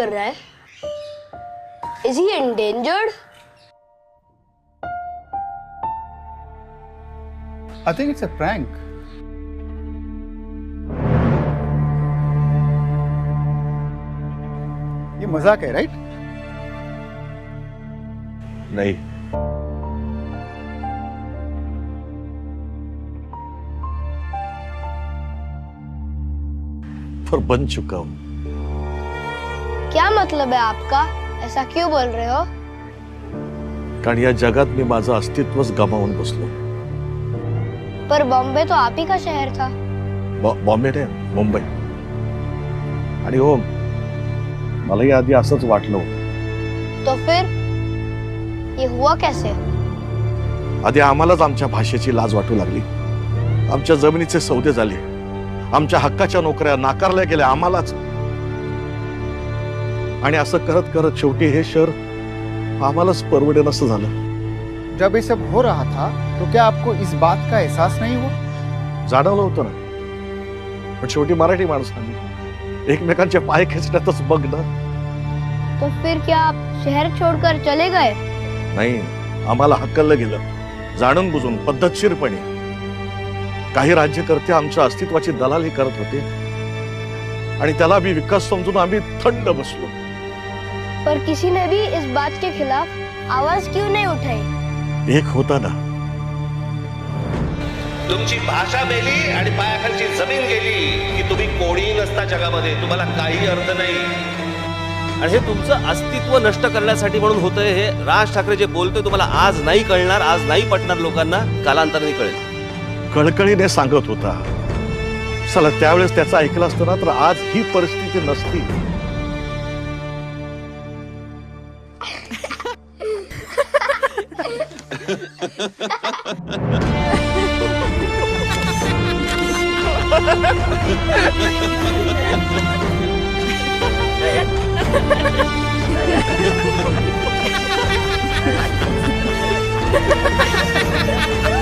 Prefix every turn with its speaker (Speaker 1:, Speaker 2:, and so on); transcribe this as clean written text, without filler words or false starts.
Speaker 1: कर रहा है? Is he endangered?
Speaker 2: I think it's a prank. ये मजाक है, राइट?
Speaker 3: नहीं, पर बन चुका हूं।
Speaker 1: क्या मतलब है आपका? ऐसा क्यों बोल रहे हो?
Speaker 3: कारण या जगात मी माझं अस्तित्वच गमावून बसलो।
Speaker 1: पर बॉम्बे तो आप ही का शहर था।
Speaker 3: बॉम्बे नाही, मुंबई। आणि हो, मलाही आधी असंच वाटलं होतं।
Speaker 1: तो फिर ये हुआ कैसे?
Speaker 3: आधी आम्हालाच आमच्या भाषेची लाज वाटू लागली, आमच्या जमिनीचे सौदे झाले, आमच्या हक्काच्या नोकऱ्या नाकारल्या गेल्या आम्हालाच। आणि असं करत करत शेवटी हे शहर आम्हालाच परवडेनसं झालं।
Speaker 2: जब ये सब हो रहा था तो क्या आपको इस बात का एहसास नहीं हुआ?
Speaker 3: जाणवलं होतं ना, पण शेवटी मराठी माणसांनी एकमेकांचे पाय खेचण्यातच बघ ना।
Speaker 1: तो फिर क्या आप शहर छोड़कर चले गए?
Speaker 3: नाही, आम्हाला हकललं गेलं, जाणून बुजून पद्धतशीरपणे। काही राज्यकर्ते आमच्या अस्तित्वाची दलाली करत होते आणि त्याला भी विकास समजून आम्ही थंड बसलो।
Speaker 1: पर किसी ने भी इस बात के खिलाफ आवाज क्यों नहीं उठाई?
Speaker 3: एक होता ना,
Speaker 4: तुमची भाषा मेली आणि पायाखालची जमीन गेली की तुम्ही कोणी नसता जगामध्ये, तुम्हाला काही अर्थ नाही।
Speaker 5: आणि हे तुमचं अस्तित्व नष्ट करण्यासाठी म्हणून होतंय। हे राज ठाकरे जे बोलतोय तुम्हाला आज नाही कळणार, आज नाही पटणार लोकांना, कालांतराने कळेल।
Speaker 3: कळकळीने सांगत होता, चला त्यावेळेस त्याचं ऐकलं असतं ना तर आज ही परिस्थिती नसती।
Speaker 1: Ha ha ha!